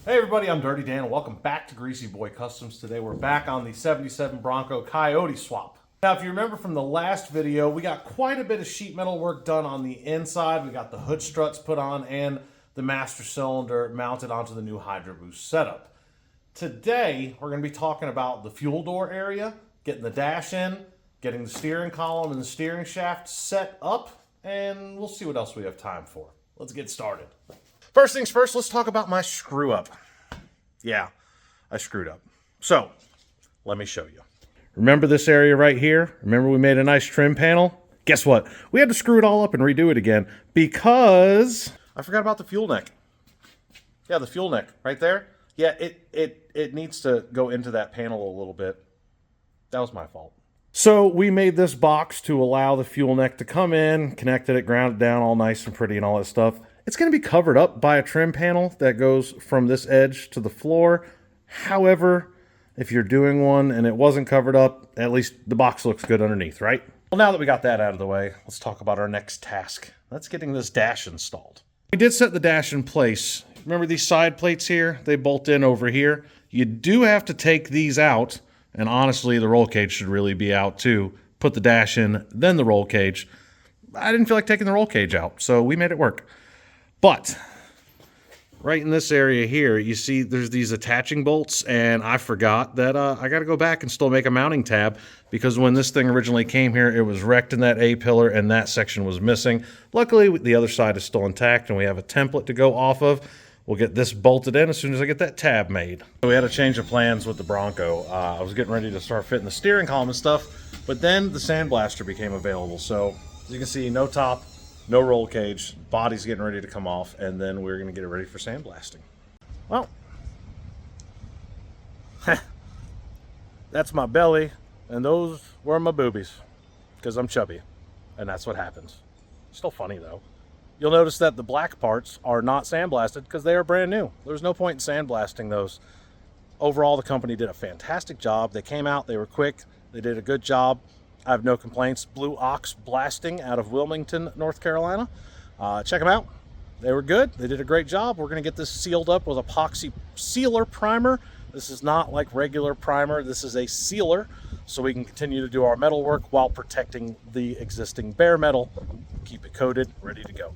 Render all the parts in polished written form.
Hey everybody, I'm Dirty Dan and welcome back to Greasy Boy Customs. Today we're back on the 77 Bronco Coyote Swap. Now if you remember from the last video, we got quite a bit of sheet metal work done on the inside. We got the hood struts put on and the master cylinder mounted onto the new Hydro Boost setup. Today we're going to be talking about the fuel door area, getting the dash in, getting the steering column and the steering shaft set up, and we'll see what else we have time for. Let's get started. First things first, let's talk about my screw up. Yeah, I screwed up. So, let me show you. Remember this area right here? Remember we made a nice trim panel? Guess what? We had to screw it all up and redo it again because I forgot about the fuel neck. Yeah, the fuel neck right there. Yeah, it needs to go into that panel a little bit. That was my fault. So we made this box to allow the fuel neck to come in, connected it, ground it down all nice and pretty and all that stuff. It's going to be covered up by a trim panel that goes from this edge to the floor. However, if you're doing one and it wasn't covered up, at least the box looks good underneath, right? Well, now that we got that out of the way, let's talk about our next task. That's getting this dash installed. We did set the dash in place. Remember these side plates here? They bolt in over here. You do have to take these out, and honestly, the roll cage should really be out too. Put the dash in, then the roll cage. I didn't feel like taking the roll cage out, so we made it work. But right in this area here, you see there's these attaching bolts, and I forgot that I got to go back and still make a mounting tab because when this thing originally came here, it was wrecked in that A-pillar and that section was missing. Luckily, the other side is still intact and we have a template to go off of. We'll get this bolted in as soon as I get that tab made. So we had a change of plans with the Bronco. I was getting ready to start fitting the steering column and stuff, but then the sandblaster became available. So as you can see, no top, no roll cage, body's getting ready to come off, and then we're going to get it ready for sandblasting. Well, that's my belly, and those were my boobies, because I'm chubby, and that's what happens. Still funny, though. You'll notice that the black parts are not sandblasted because they are brand new. There's no point in sandblasting those. Overall, the company did a fantastic job. They came out, they were quick, they did a good job. I have no complaints. Blue Ox Blasting out of Wilmington, North Carolina. Check them out. They were good. They did a great job. We're going to get this sealed up with epoxy sealer primer. This is not like regular primer. This is a sealer, so we can continue to do our metal work while protecting the existing bare metal. Keep it coated, ready to go.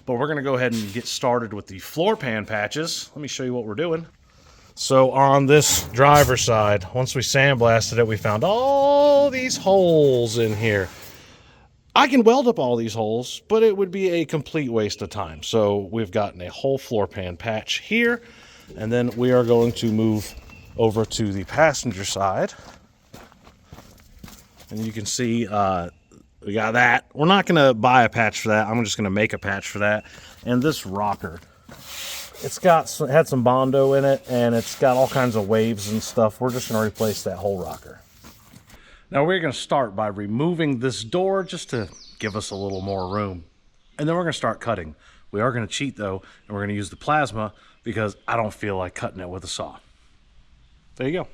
But we're going to go ahead and get started with the floor pan patches. Let me show you what we're doing. So on this driver's side, once we sandblasted it, we found all these holes in here. I can weld up all these holes, but it would be a complete waste of time. So we've gotten a whole floor pan patch here, and then we are going to move over to the passenger side. And you can see we got that. We're not going to buy a patch for that. I'm just going to make a patch for that. And this rocker. It's had some Bondo in it, and it's got all kinds of waves and stuff. We're just going to replace that whole rocker. Now we're going to start by removing this door just to give us a little more room. And then we're going to start cutting. We are going to cheat though, and we're going to use the plasma because I don't feel like cutting it with a saw. There you go.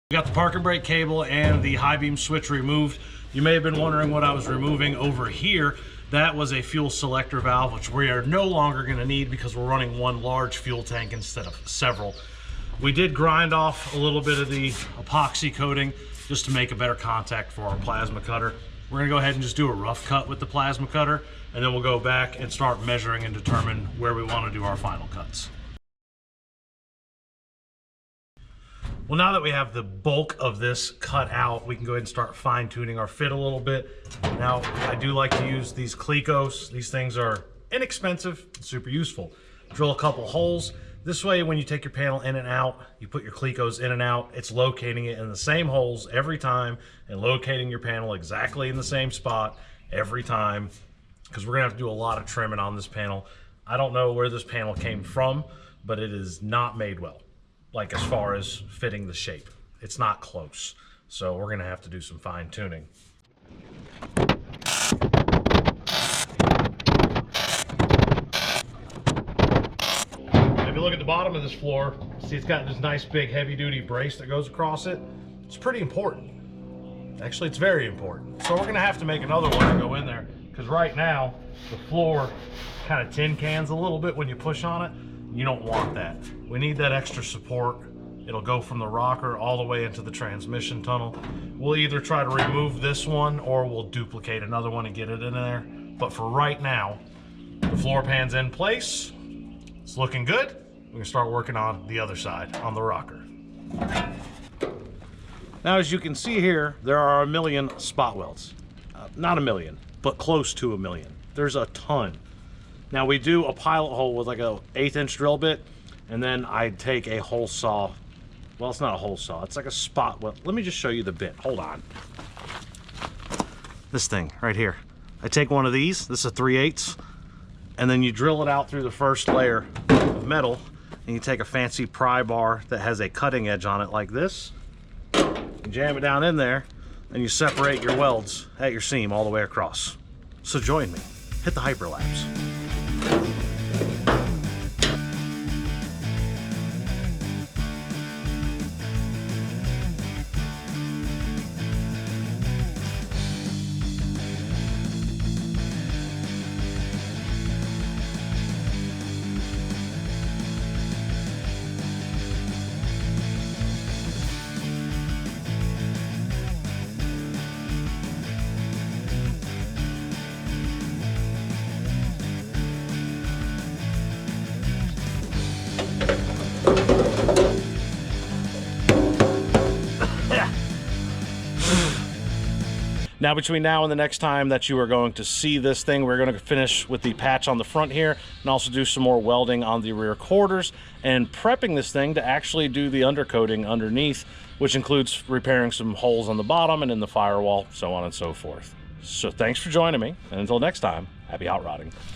We got the parking brake cable and the high beam switch removed. You may have been wondering what I was removing over here. That was a fuel selector valve, which we are no longer going to need because we're running one large fuel tank instead of several. We did grind off a little bit of the epoxy coating just to make a better contact for our plasma cutter. We're going to go ahead and just do a rough cut with the plasma cutter, and then we'll go back and start measuring and determine where we want to do our final cuts. Well, now that we have the bulk of this cut out, we can go ahead and start fine-tuning our fit a little bit. Now, I do like to use these Clecos. These things are inexpensive, super useful. Drill a couple holes. This way, when you take your panel in and out, you put your Clecos in and out, it's locating it in the same holes every time and locating your panel exactly in the same spot every time, because we're gonna have to do a lot of trimming on this panel. I don't know where this panel came from, but it is not made well. Like as far as fitting the shape, it's not close. So we're gonna have to do some fine tuning. you look at the bottom of this floor, see it's got this nice big heavy duty brace that goes across it. It's pretty important. Actually, it's very important. So we're gonna have to make another one to go in there, because right now the floor kind of tin cans a little bit when you push on it. You don't want that. We need that extra support. It'll go from the rocker all the way into the transmission tunnel. We'll either try to remove this one or we'll duplicate another one and get it in there. But for right now, the floor pan's in place. It's looking good. We can start working on the other side, on the rocker. Now, as you can see here, there are 1 million spot welds. Not 1 million, but close to 1 million. There's a ton. Now, we do a pilot hole with like a 1/8 inch drill bit, and then I take a hole saw. Well, it's not a hole saw, it's like a spot weld. Let me just show you the bit, hold on. This thing right here. I take one of these, this is a 3/8, and then you drill it out through the first layer of metal, and you take a fancy pry bar that has a cutting edge on it like this, you jam it down in there, and you separate your welds at your seam all the way across. So join me, hit the hyperlapse. Now, between now and the next time that you are going to see this thing, we're going to finish with the patch on the front here and also do some more welding on the rear quarters and prepping this thing to actually do the undercoating underneath, which includes repairing some holes on the bottom and in the firewall, so on and so forth. So thanks for joining me, and until next time, happy hot rodding.